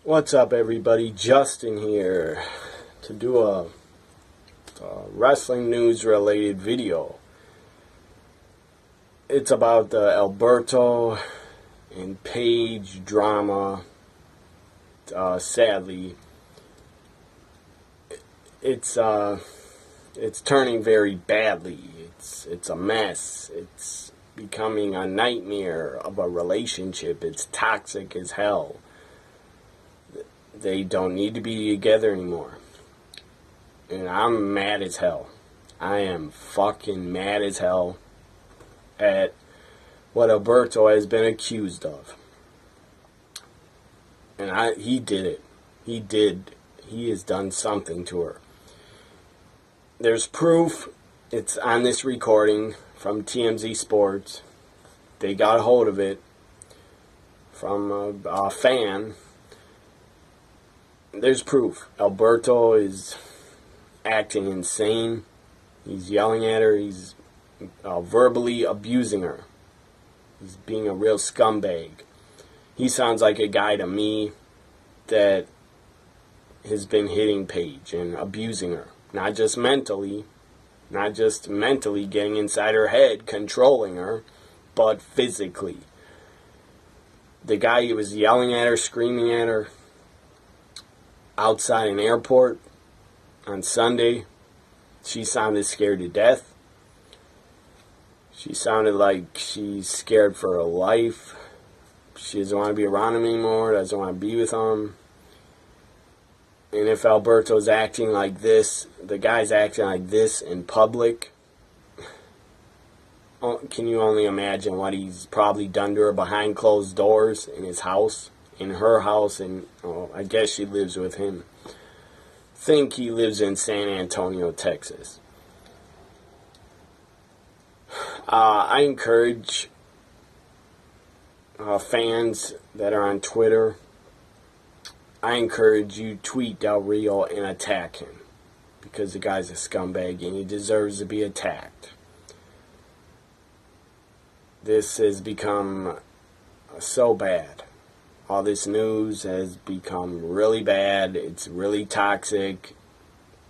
What's up, everybody? Justin here to do a wrestling news related video. It's about the Alberto and Paige drama. Sadly, it's turning very badly. It's a mess. It's becoming a nightmare of a relationship. It's toxic as hell. They don't need to be together anymore. And I'm mad as hell. I am fucking mad as hell at what Alberto has been accused of. And he did it. He has done something to her. There's proof. It's on this recording from TMZ Sports. They got a hold of it from a fan. There's proof. Alberto is acting insane. He's yelling at her. He's verbally abusing her. He's being a real scumbag. He sounds like a guy to me that has been hitting Paige and abusing her. Not just mentally getting inside her head, controlling her, but physically. The guy who was yelling at her, screaming at her, outside an airport on Sunday, she sounded scared to death. She sounded like she's scared for her life. She doesn't want to be around him anymore, doesn't want to be with him. And if Alberto's acting like this, the guy's acting like this in public, can you only imagine what he's probably done to her behind closed doors in his house? In her house, and I guess she lives with him. Think he lives in San Antonio, Texas. I encourage fans that are on Twitter, I encourage you tweet Del Rio and attack him, because the guy's a scumbag and he deserves to be attacked. This has become so bad. All this news has become really bad. It's really toxic.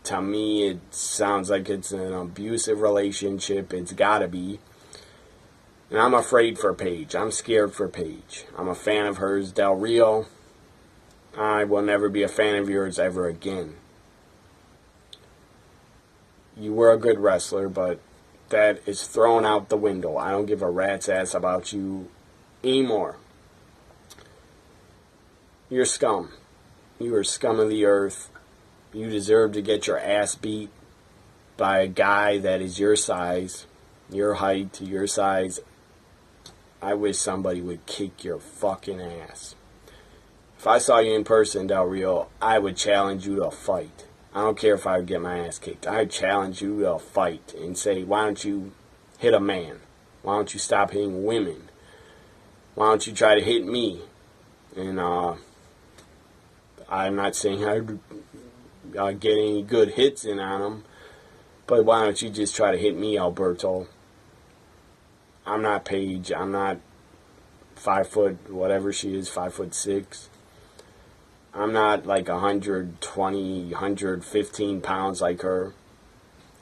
To me, it sounds like it's an abusive relationship. It's gotta be. And I'm afraid for Paige. I'm scared for Paige. I'm a fan of hers, Del Rio. I will never be a fan of yours ever again. You were a good wrestler, but that is thrown out the window. I don't give a rat's ass about you anymore. You're scum. You are scum of the earth. You deserve to get your ass beat by a guy that is your size, your height, your size. I wish somebody would kick your fucking ass. If I saw you in person, Del Rio, I would challenge you to a fight. I don't care if I would get my ass kicked. I'd challenge you to a fight and say, why don't you hit a man? Why don't you stop hitting women? Why don't you try to hit me? And, I'm not saying I'd get any good hits in on him, but why don't you just try to hit me, Alberto? I'm not Paige. I'm not 5 foot, whatever she is, 5'6". I'm not like 120, 115 pounds like her.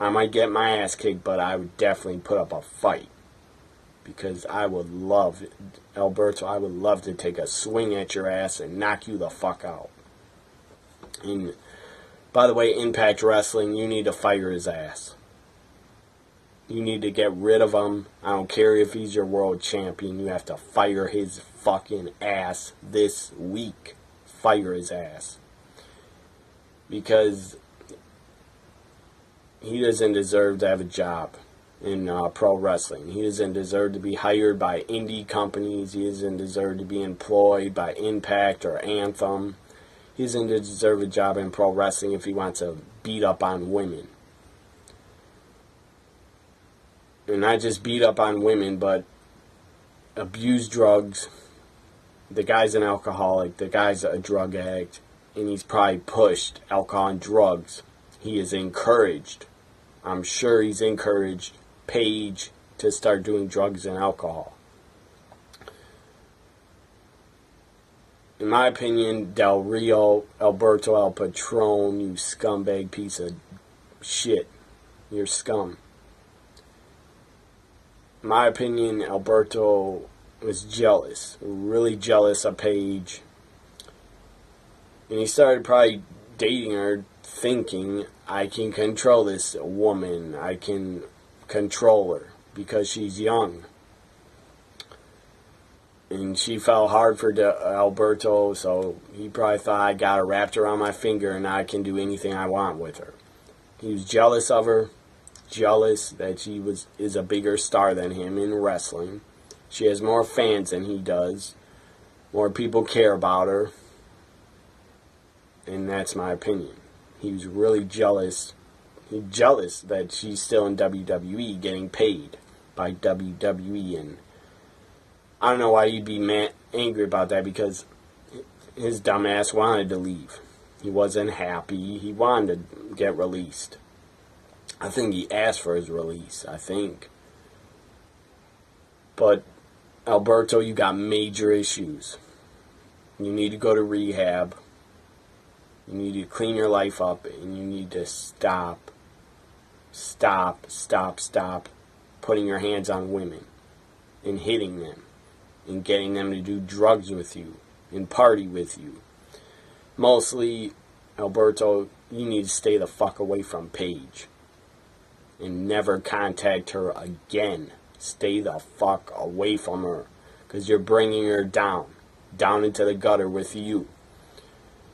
I might get my ass kicked, but I would definitely put up a fight. Because I would love, Alberto, I would love to take a swing at your ass and knock you the fuck out. And by the way, Impact Wrestling, you need to fire his ass. You need to get rid of him. I don't care if he's your world champion. You have to fire his fucking ass this week. Fire his ass. Because he doesn't deserve to have a job in pro wrestling. He doesn't deserve to be hired by indie companies. He doesn't deserve to be employed by Impact or Anthem. He doesn't deserve a job in pro wrestling if he wants to beat up on women. And not just beat up on women, but abuse drugs. The guy's an alcoholic. The guy's a drug addict. And he's probably pushed alcohol and drugs. He is encouraged. I'm sure he's encouraged Paige to start doing drugs and alcohol. in my opinion, Del Rio, Alberto El Patron, you scumbag piece of shit. You're scum. In my opinion, Alberto was jealous, really jealous of Paige. And he started probably dating her thinking, I can control this woman, I can control her because she's young. And she fell hard for Alberto, so he probably thought, I got her wrapped around my finger and I can do anything I want with her. He was jealous of her, jealous that she is a bigger star than him in wrestling. She has more fans than he does. More people care about her. And that's my opinion. He was really jealous. He's jealous that she's still in WWE getting paid by WWE. And I don't know why he'd be angry about that, because his dumbass wanted to leave. He wasn't happy. He wanted to get released. I think he asked for his release, I think. But Alberto, you got major issues. You need to go to rehab. You need to clean your life up, and you need to stop putting your hands on women and hitting them and getting them to do drugs with you and party with you. Mostly, Alberto, you need to stay the fuck away from Paige and never contact her again. Stay the fuck away from her, because you're bringing her down into the gutter with you.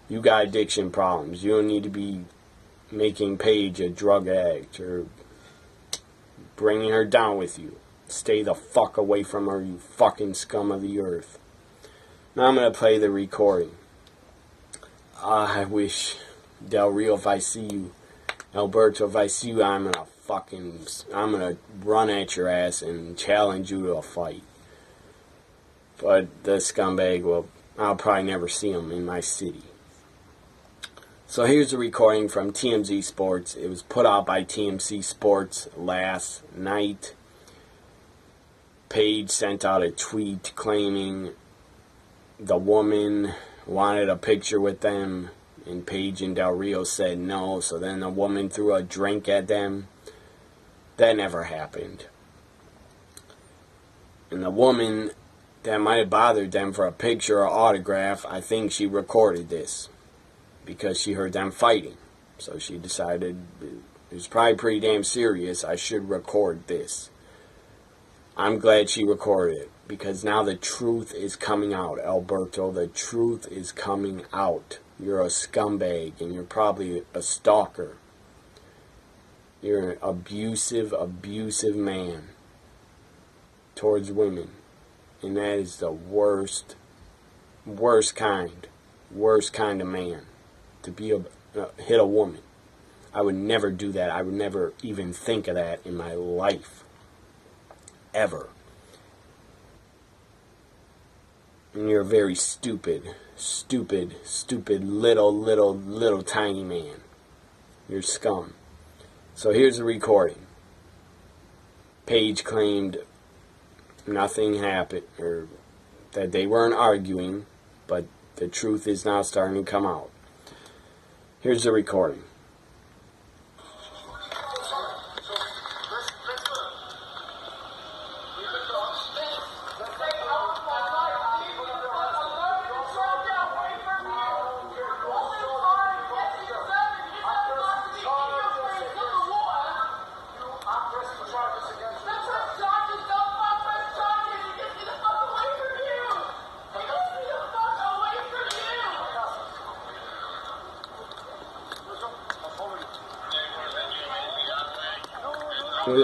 You got addiction problems. You don't need to be making Paige a drug addict or bringing her down with you. Stay the fuck away from her, you fucking scum of the earth. Now I'm going to play the recording. I wish, Del Rio, if I see you, Alberto, if I see you, I'm going to run at your ass and challenge you to a fight. But the scumbag, well, I'll probably never see him in my city. So here's a recording from TMZ Sports. It was put out by TMZ Sports last night. Paige sent out a tweet claiming the woman wanted a picture with them, and Paige and Del Rio said no, so then the woman threw a drink at them. That never happened. And the woman that might have bothered them for a picture or autograph, I think she recorded this because she heard them fighting. So she decided it was probably pretty damn serious. I should record this. I'm glad she recorded it, because now the truth is coming out, Alberto. The truth is coming out. You're a scumbag, and you're probably a stalker. You're an abusive man towards women. And that is the worst kind of man to be hit a woman. I would never do that. I would never even think of that in my life. Ever. And you're a very stupid, little tiny man. You're scum. So here's the recording. Paige claimed nothing happened, or that they weren't arguing, but the truth is now starting to come out. Here's the recording.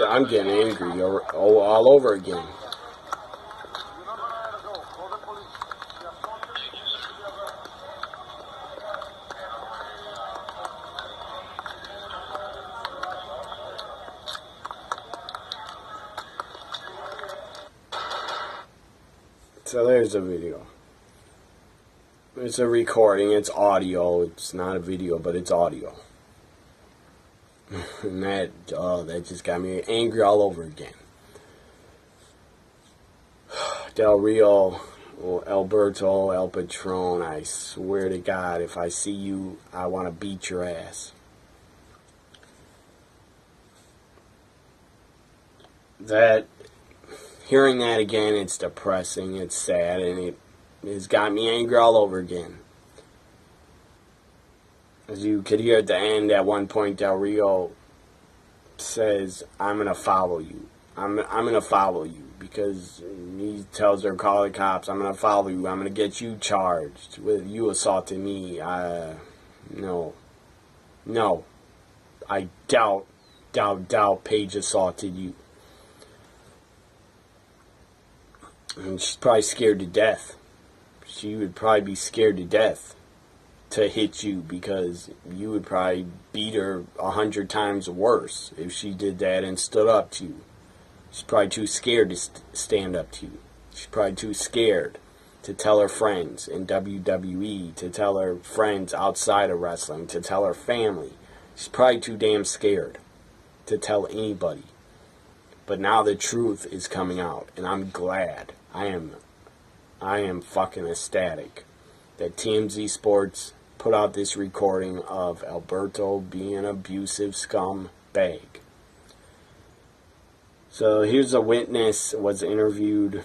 I'm getting angry all over again. So there's the video. It's a recording, it's audio, it's not a video, but it's audio. And that just got me angry all over again. Del Rio, Well, Alberto, El Patron, I swear to God, if I see you, I want to beat your ass. Hearing that again, it's depressing, it's sad, and it has got me angry all over again. As you could hear at the end, at one point, Del Rio says, I'm going to follow you. I'm going to follow you. Because he tells her, call the cops, I'm going to follow you. I'm going to get you charged with you assaulting me. No. I doubt Paige assaulted you. And she's probably scared to death. She would probably be scared to death to hit you because you would probably beat her 100 times worse if she did that and stood up to you. She's probably too scared to stand up to you. She's probably too scared to tell her friends in WWE, to tell her friends outside of wrestling, to tell her family. She's probably too damn scared to tell anybody. But now the truth is coming out, and I'm glad. I am fucking ecstatic that TMZ Sports put out this recording of Alberto being an abusive scumbag. So here's a witness was interviewed.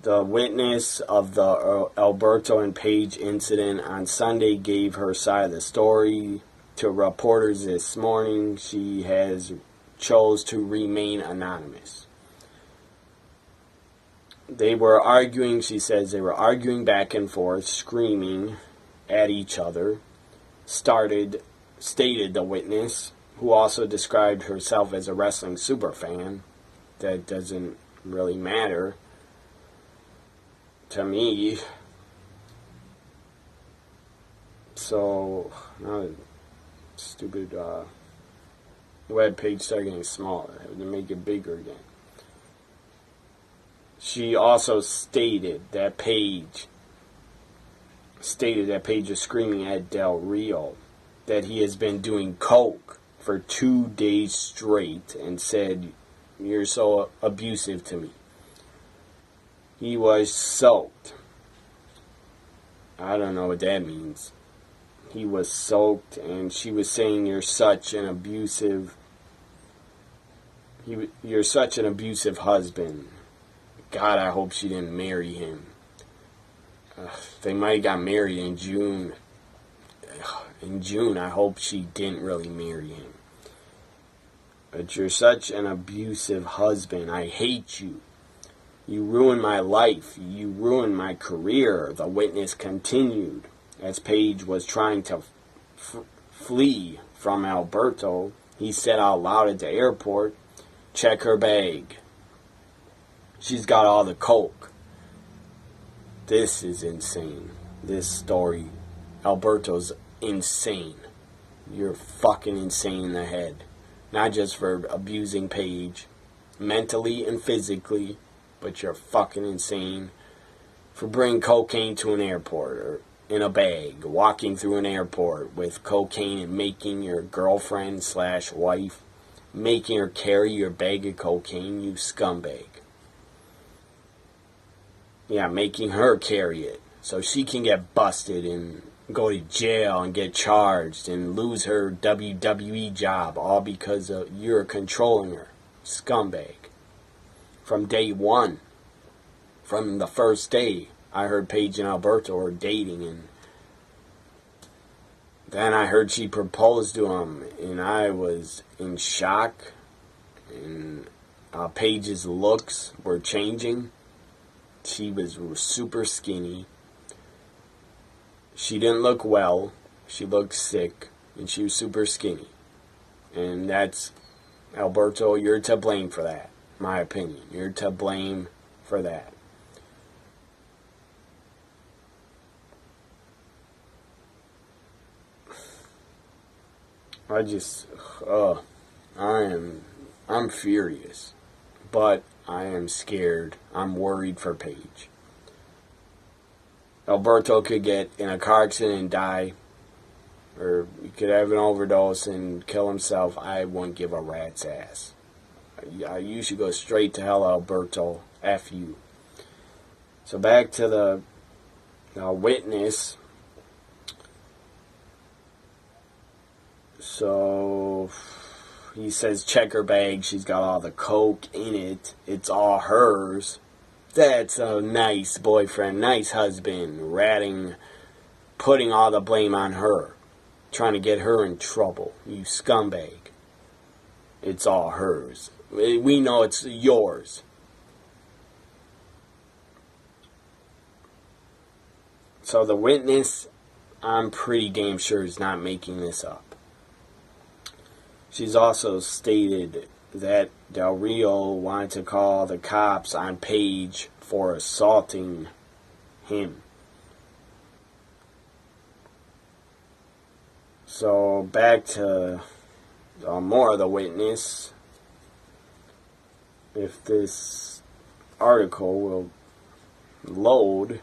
The witness of the Alberto and Paige incident on Sunday gave her side of the story to reporters this morning. She has chose to remain anonymous. They were arguing, she says, they were arguing back and forth, screaming at each other. Stated the witness, who also described herself as a wrestling superfan. That doesn't really matter to me. So, now the stupid web page started getting smaller. I had to make it bigger again. She also stated that Paige was screaming at Del Rio that he has been doing coke for 2 days straight and said, "You're so abusive to me." He was soaked. I don't know what that means. He was soaked, and she was saying, "You're such an abusive husband." God, I hope she didn't marry him. They might have got married in June. In June, I hope she didn't really marry him. But you're such an abusive husband. I hate you. You ruined my life. You ruined my career. The witness continued as Paige was trying to flee from Alberto. He said out loud at the airport, "Check her bag. She's got all the coke." This is insane. This story. Alberto's insane. You're fucking insane in the head. Not just for abusing Paige, mentally and physically, but you're fucking insane for bringing cocaine to an airport or in a bag, walking through an airport with cocaine and making your girlfriend / wife, making her carry your bag of cocaine, you scumbag. Yeah, making her carry it so she can get busted and go to jail and get charged and lose her WWE job, all because you're controlling her. Scumbag. From day one, from the first day, I heard Paige and Alberto were dating, and then I heard she proposed to him, and I was in shock, and Paige's looks were changing. She was super skinny. She didn't look well. She looked sick. And she was super skinny. And that's, Alberto, you're to blame for that. My opinion. You're to blame for that. I'm furious. But I am scared. I'm worried for Paige. Alberto could get in a car accident and die. Or he could have an overdose and kill himself. I wouldn't give a rat's ass. You should go straight to hell, Alberto. F you. So back to the witness. So he says, check her bag. She's got all the coke in it. It's all hers. That's a nice boyfriend, nice husband, putting all the blame on her, trying to get her in trouble. You scumbag. It's all hers. We know it's yours. So the witness, I'm pretty damn sure, is not making this up. She's also stated that Del Rio wanted to call the cops on Paige for assaulting him. So back to more of the witness. If this article will load.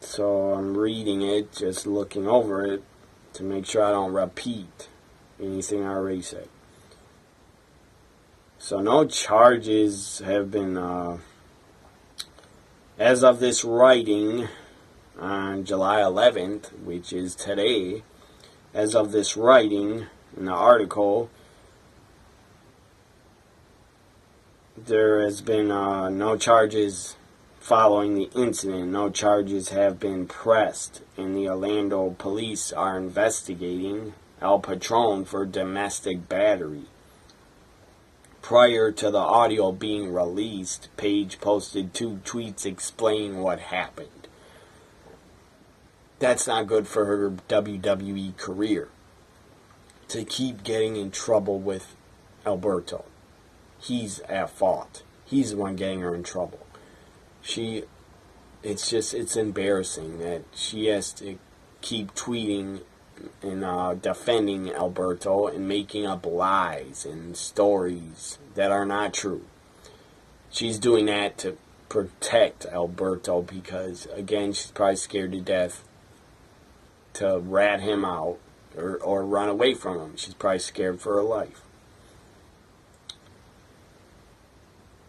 So I'm reading it, just looking over it to make sure I don't repeat anything I already said. So no charges have been, as of this writing, on July 11th, which is today, as of this writing in the article, there has been no charges following the incident. No charges have been pressed, and the Orlando police are investigating El Patron for domestic battery. Prior to the audio being released, Paige posted 2 tweets explaining what happened. That's not good for her WWE career, to keep getting in trouble with Alberto. He's at fault. He's the one getting her in trouble. It's embarrassing that she has to keep tweeting and defending Alberto and making up lies and stories that are not true. She's doing that to protect Alberto because, again, she's probably scared to death to rat him out or run away from him. She's probably scared for her life.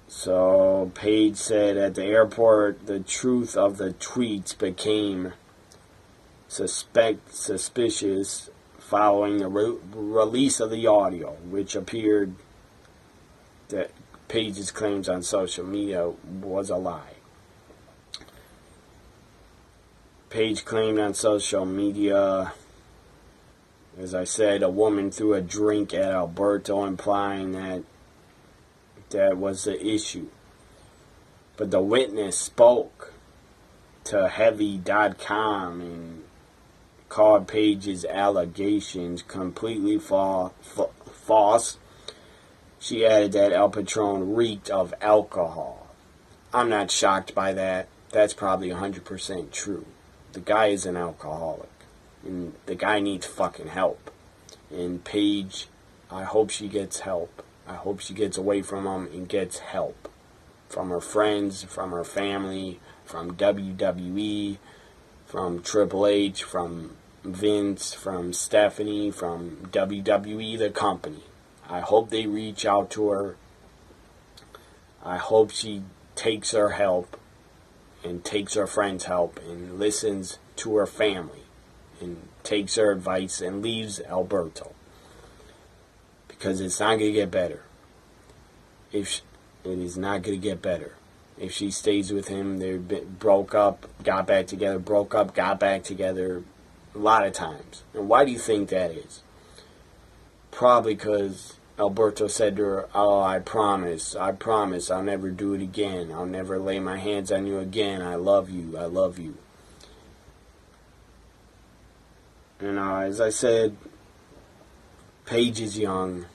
So Paige said at the airport, the truth of the tweets became suspicious following the release of the audio, which appeared that Paige's claims on social media was a lie. Paige claimed on social media, as I said, a woman threw a drink at Alberto, implying that was the issue. But the witness spoke to Heavy.com and called Paige's allegations completely false. She added that El Patron reeked of alcohol. I'm not shocked by that. That's probably 100% true. The guy is an alcoholic. And the guy needs fucking help. And Paige, I hope she gets help. I hope she gets away from him and gets help. From her friends, from her family, from WWE, from Triple H, from Vince, from Stephanie, from WWE, the company. I hope they reach out to her. I hope she takes her help and takes her friends' help and listens to her family and takes her advice and leaves Alberto. Because it's not going to get better. It is not going to get better. If she stays with him, they broke up, got back together, broke up, got back together a lot of times. And why do you think that is? Probably because Alberto said to her, oh, I promise, I'll never do it again. I'll never lay my hands on you again. I love you, I love you. And as I said, Paige is young.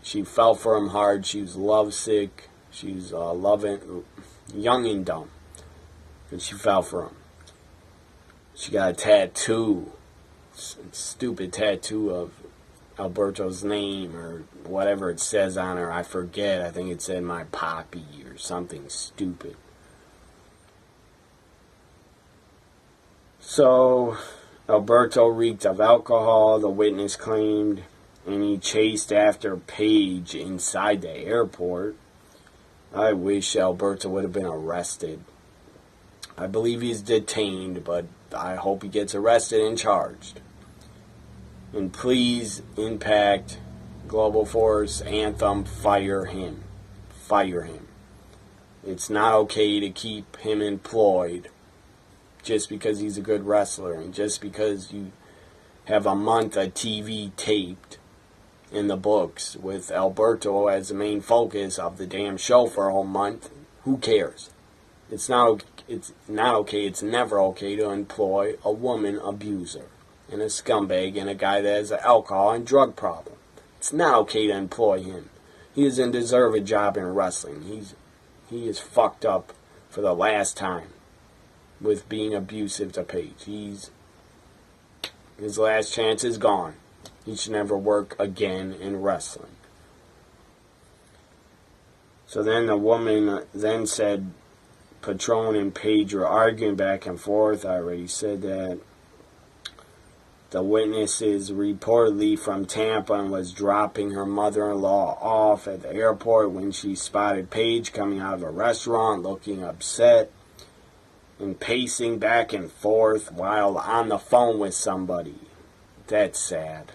She fell for him hard. She was lovesick. She was young and dumb. And she fell for him. She got a tattoo. Stupid tattoo of Alberto's name or whatever it says on her. I forget. I think it said my poppy or something stupid. So Alberto reeked of alcohol, the witness claimed, and he chased after Paige inside the airport. I wish Alberto would have been arrested. I believe he's detained, but I hope he gets arrested and charged. And please, Impact, Global Force, Anthem, fire him. Fire him. It's not okay to keep him employed just because he's a good wrestler and just because you have a month of TV taped in the books with Alberto as the main focus of the damn show for a whole month. Who cares? It's not okay. It's never okay to employ a woman abuser and a scumbag and a guy that has an alcohol and drug problem. It's not okay to employ him. He doesn't deserve a job in wrestling. He is fucked up for the last time with being abusive to Paige. His last chance is gone. He should never work again in wrestling. So then the woman then said Patron and Paige were arguing back and forth. I already said that. The witnesses reportedly from Tampa and was dropping her mother-in-law off at the airport when she spotted Paige coming out of a restaurant looking upset and pacing back and forth while on the phone with somebody. That's sad.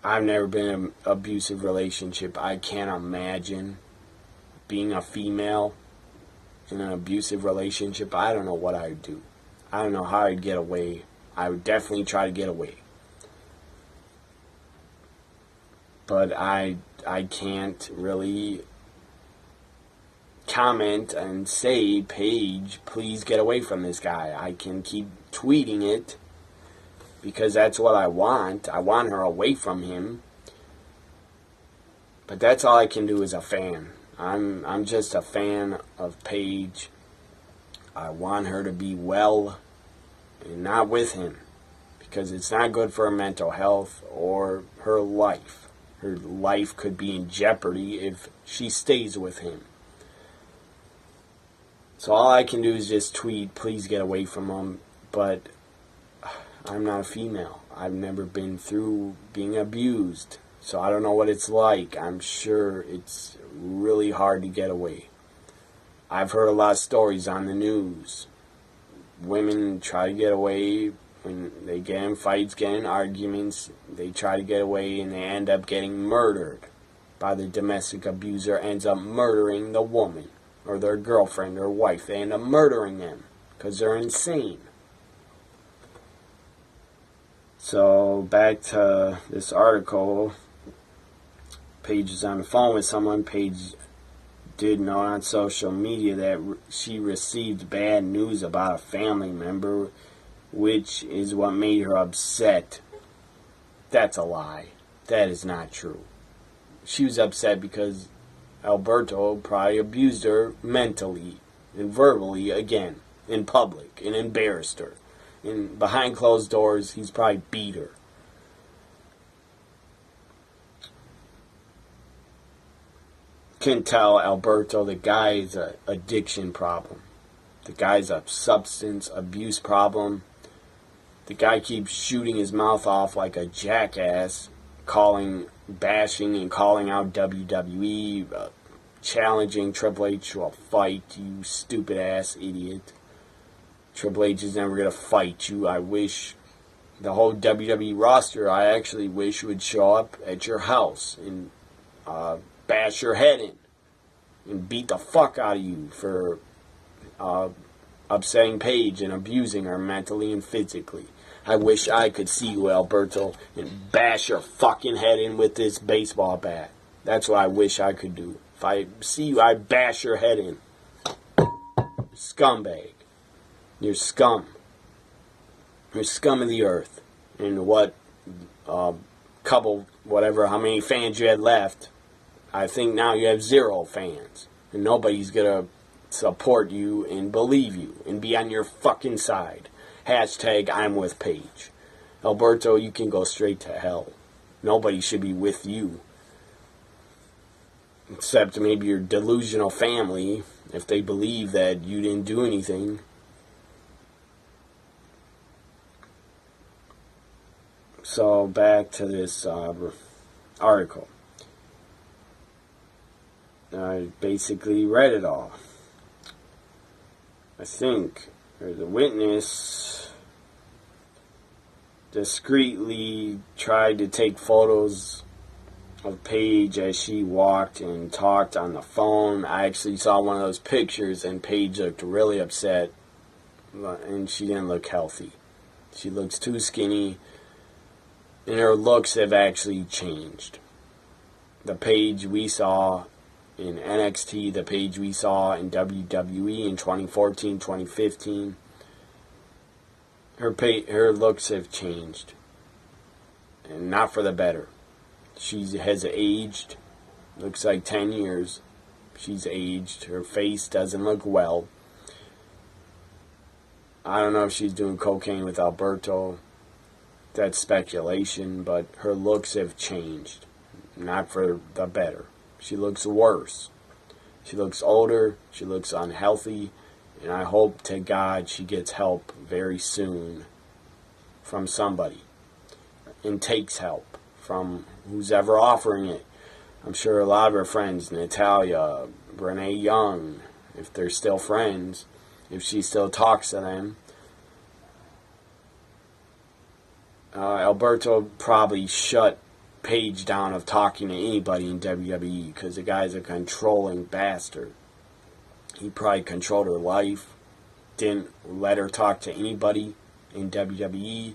I've never been in an abusive relationship. I can't imagine being a female in an abusive relationship. I don't know what I would do. I don't know how I'd get away. I would definitely try to get away. But I can't really comment and say, Paige, please get away from this guy. I can keep tweeting it because that's what I want. I want her away from him. But that's all I can do as a fan. I'm just a fan of Paige. I want her to be well and not with him because it's not good for her mental health or her life. Her life could be in jeopardy if she stays with him. So all I can do is just tweet, please get away from him. But I'm not a female. I've never been through being abused. So I don't know what it's like. I'm sure it's really hard to get away. I've heard a lot of stories on the news. Women try to get away when they get in fights, get in arguments. They try to get away and they end up getting murdered by the domestic abuser. Ends up murdering the woman or their girlfriend or wife. They end up murdering them because they're insane. So back to this article. Paige is on the phone with someone. Paige did know on social media that she received bad news about a family member, which is what made her upset. That's a lie. That is not true. She was upset because Alberto probably abused her mentally and verbally again in public and embarrassed her. And behind closed doors, he's probably beat her. Can tell Alberto the guy's an addiction problem. The guy's a substance abuse problem. The guy keeps shooting his mouth off like a jackass, bashing and calling out WWE, challenging Triple H to a fight, you stupid ass idiot. Triple H is never going to fight you. I wish the whole WWE roster, I actually wish would show up at your house and bash your head in and beat the fuck out of you for upsetting Paige and abusing her mentally and physically. I wish I could see you, Alberto, and bash your fucking head in with this baseball bat. That's what I wish I could do. If I see you, I bash your head in. Scumbag. You're scum. You're scum of the earth. And what how many fans you had left, I think now you have 0 fans. And nobody's going to support you and believe you and be on your fucking side. Hashtag I'm with Paige. Alberto, you can go straight to hell. Nobody should be with you. Except maybe your delusional family, if they believe that you didn't do anything. So back to this article. I basically read it all. I think the witness discreetly tried to take photos of Paige as she walked and talked on the phone. I actually saw one of those pictures, and Paige looked really upset, and she didn't look healthy. She looks too skinny, and her looks have actually changed. The Paige we saw in NXT, the Paige we saw in WWE in 2014, 2015, her looks have changed, and not for the better. She has aged. Looks like 10 years. She's aged. Her face doesn't look well. I don't know if she's doing cocaine with Alberto. That's speculation, but her looks have changed. Not for the better. She looks worse. She looks older. She looks unhealthy. And I hope to God she gets help very soon from somebody. And takes help from who's ever offering it. I'm sure a lot of her friends, Natalia, Renee Young, if they're still friends, if she still talks to them. Alberto probably shut Paige down of talking to anybody in WWE because the guy's a controlling bastard. He probably controlled her life, didn't let her talk to anybody in WWE.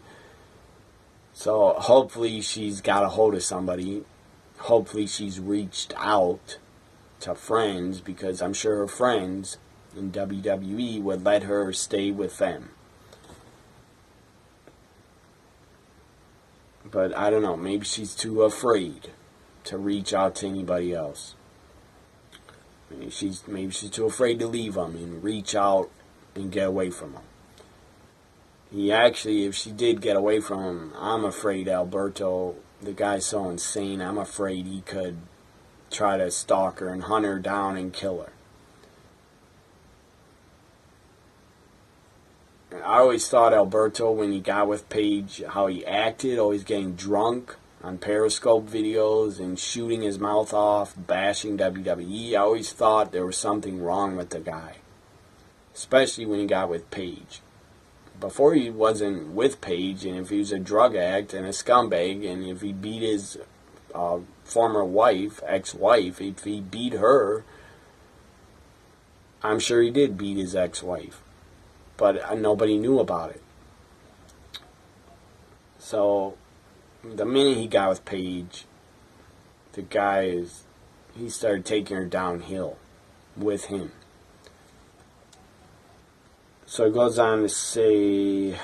So hopefully she's got a hold of somebody. Hopefully she's reached out to friends, because I'm sure her friends in WWE would let her stay with them. But I don't know, maybe she's too afraid to reach out to anybody else. Maybe she's too afraid to leave them and reach out and get away from them. He actually, if she did get away from him, I'm afraid Alberto, the guy's so insane, I'm afraid he could try to stalk her and hunt her down and kill her. And I always thought Alberto, when he got with Paige, how he acted, always getting drunk on Periscope videos and shooting his mouth off, bashing WWE. I always thought there was something wrong with the guy, especially when he got with Paige. Before he wasn't with Paige, and if he was a drug addict and a scumbag, and if he beat his former wife, ex-wife, if he beat her, I'm sure he did beat his ex-wife. But nobody knew about it. So, the minute he got with Paige, the guy he started taking her downhill with him. So it goes on to say,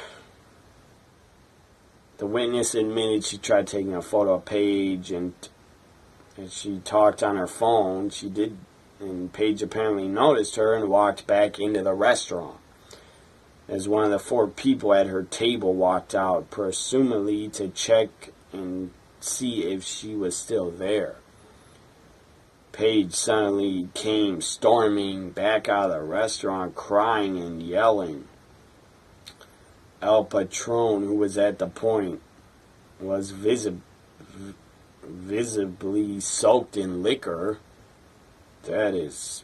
the witness admitted she tried taking a photo of Paige, and she talked on her phone. She did, and Paige apparently noticed her and walked back into the restaurant as one of the 4 people at her table walked out, presumably to check and see if she was still there. Paige suddenly came storming back out of the restaurant, crying and yelling. El Patron, who was at the point, was visibly soaked in liquor. That is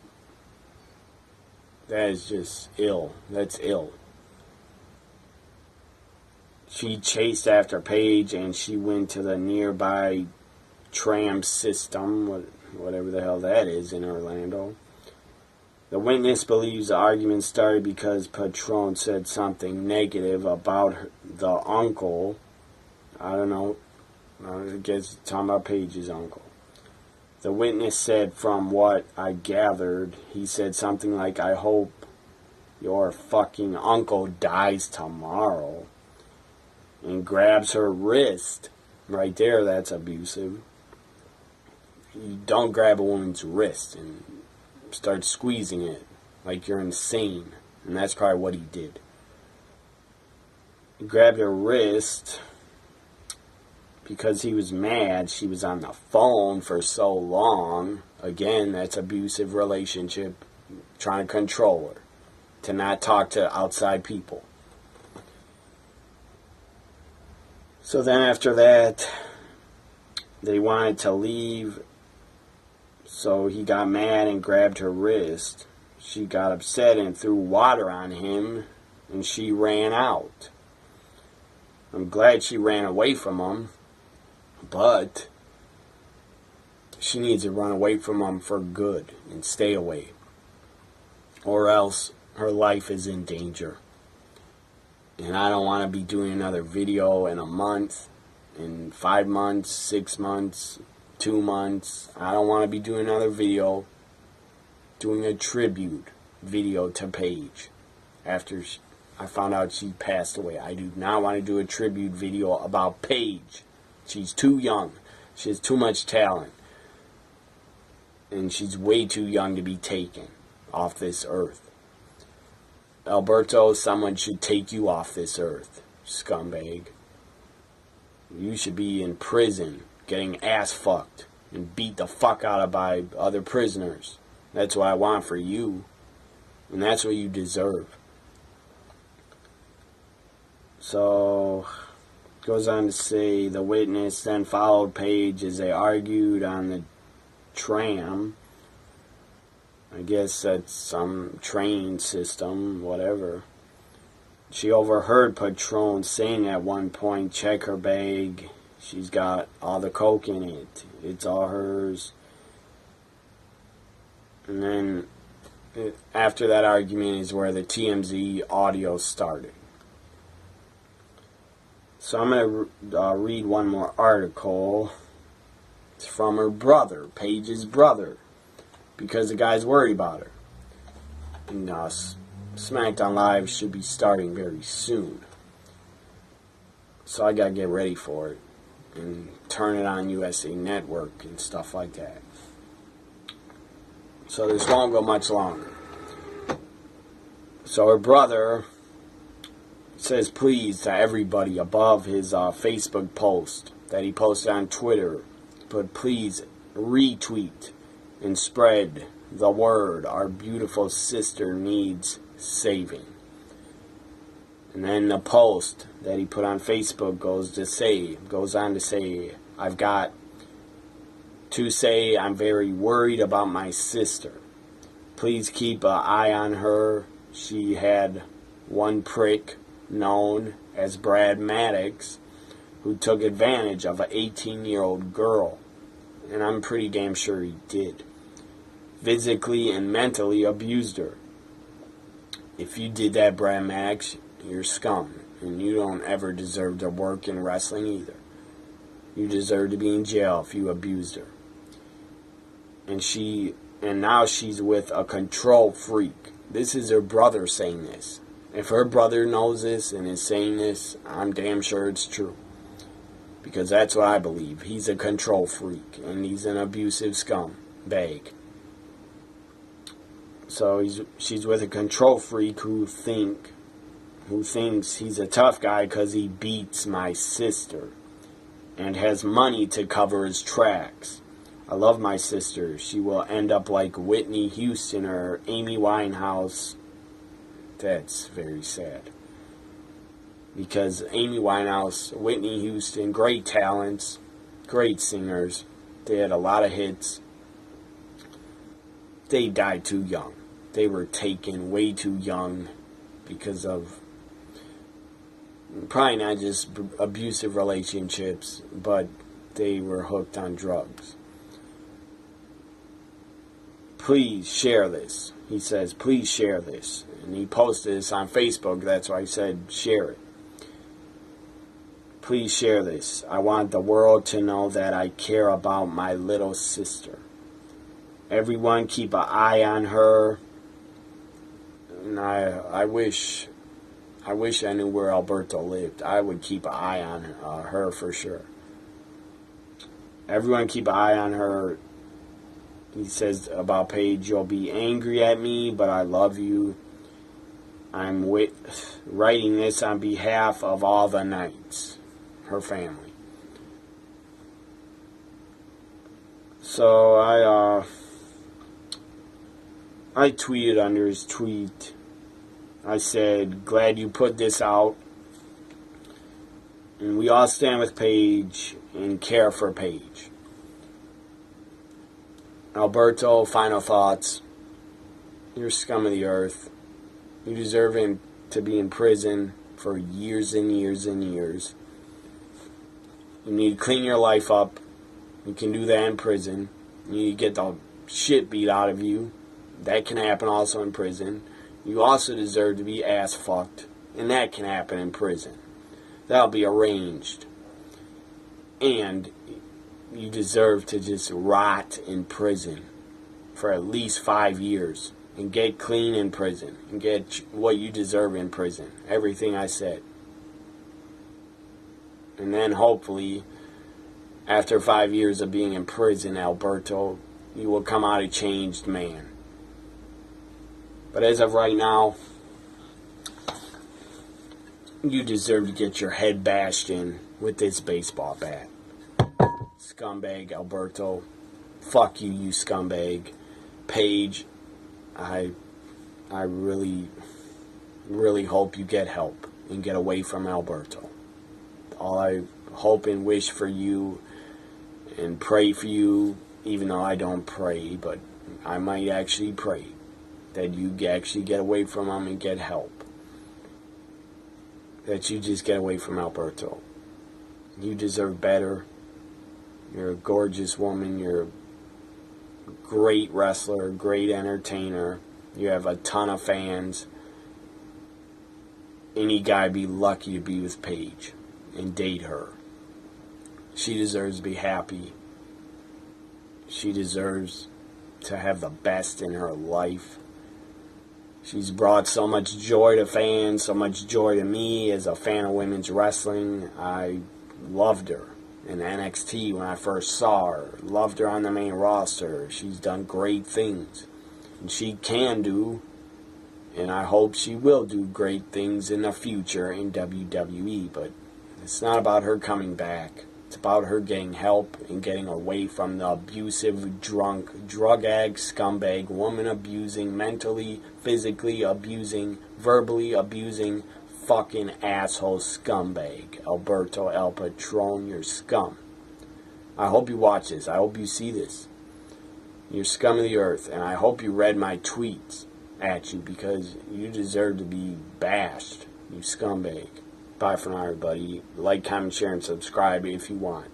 just ill. That's ill. She chased after Paige, and she went to the nearby tram system, whatever the hell that is, in Orlando. The witness believes the argument started because Patron said something negative about the uncle. I don't know. I guess talking about Paige's uncle. The witness said, from what I gathered, he said something like, "I hope your fucking uncle dies tomorrow," and grabs her wrist. Right there, that's abusive. You don't grab a woman's wrist and start squeezing it like you're insane. And that's probably what he did. He grabbed her wrist because he was mad she was on the phone for so long. Again, that's abusive relationship, trying to control her, to not talk to outside people. So then after that, they wanted to leave. So he got mad and grabbed her wrist. She got upset and threw water on him, and she ran out. I'm glad she ran away from him, but she needs to run away from him for good and stay away, or else her life is in danger. And I don't want to be doing another video in a month, in 5 months, 6 months, 2 months. I don't want to be doing another video, doing a tribute video to Paige after I found out she passed away. I do not want to do a tribute video about Paige. She's too young. She has too much talent. And she's way too young to be taken off this earth. Alberto, someone should take you off this earth, scumbag. You should be in prison, getting ass fucked and beat the fuck out of by other prisoners. That's what I want for you. And that's what you deserve. So, goes on to say, the witness then followed Paige as they argued on the tram. I guess that's some train system, whatever. She overheard Patron saying at one point, check her bag. She's got all the coke in it. It's all hers. And then, after that argument is where the TMZ audio started. So I'm going to read one more article. It's from her brother, Paige's brother, because the guy's worried about her. And SmackDown Live should be starting very soon. So I got to get ready for it and turn it on USA Network and stuff like that. So this won't go much longer. So her brother says please to everybody above his Facebook post that he posted on Twitter, but please retweet and spread the word. Our beautiful sister needs saving. And then the post that he put on Facebook goes on to say, I've got to say I'm very worried about my sister. Please keep an eye on her. She had one prick known as Brad Maddox who took advantage of an 18-year-old girl. And I'm pretty damn sure he did. Physically and mentally abused her. If you did that, Brad Maddox, you're scum. And you don't ever deserve to work in wrestling either. You deserve to be in jail if you abused her. And now she's with a control freak. This is her brother saying this. If her brother knows this and is saying this, I'm damn sure it's true. Because that's what I believe. He's a control freak. And he's an abusive scumbag. So she's with a control freak who thinks he's a tough guy because he beats my sister. And has money to cover his tracks. I love my sister. She will end up like Whitney Houston or Amy Winehouse. That's very sad. Because Amy Winehouse, Whitney Houston, great talents, great singers. They had a lot of hits. They died too young. They were taken way too young because of probably not just abusive relationships, but they were hooked on drugs. Please share this. He says, please share this. And he posted this on Facebook. That's why I said share it. Please share this. I want the world to know that I care about my little sister. Everyone keep an eye on her. And I wish I knew where Alberto lived. I would keep an eye on her for sure. Everyone keep an eye on her. He says about Paige, you'll be angry at me, but I love you. I'm writing this on behalf of all the Knights, her family. So I tweeted under his tweet. I said, glad you put this out. And we all stand with Paige and care for Paige. Alberto, final thoughts. You're scum of the earth. You deserve to be in prison for years and years and years. You need to clean your life up. You can do that in prison. You need to get the shit beat out of you. That can happen also in prison. You also deserve to be ass fucked. And that can happen in prison. That'll be arranged. And you deserve to just rot in prison for at least 5 years. And get clean in prison. And get what you deserve in prison. Everything I said. And then hopefully, after 5 years of being in prison, Alberto, you will come out a changed man. But as of right now, you deserve to get your head bashed in with this baseball bat. Scumbag, Alberto. Fuck you, you scumbag. Paige, I really, really hope you get help and get away from Alberto. All I hope and wish for you and pray for you, even though I don't pray, but I might actually pray that you actually get away from him and get help. That you just get away from Alberto. You deserve better. You're a gorgeous woman. You're a great wrestler, great entertainer. You have a ton of fans. Any guy would be lucky to be with Paige and date her. She deserves to be happy. She deserves to have the best in her life. She's brought so much joy to fans, so much joy to me as a fan of women's wrestling. I loved her in NXT when I first saw her. Loved her on the main roster. She's done great things. And she can do, and I hope she will do great things in the future in WWE. But it's not about her coming back. It's about her getting help and getting away from the abusive, drunk, drug-addict, scumbag, woman-abusing, mentally, physically abusing, verbally abusing, fucking asshole scumbag. Alberto El Patron, you're scum. I hope you watch this. I hope you see this. You're scum of the earth, and I hope you read my tweets at you because you deserve to be bashed, you scumbag. Bye for now, everybody. Like, comment, share, and subscribe if you want.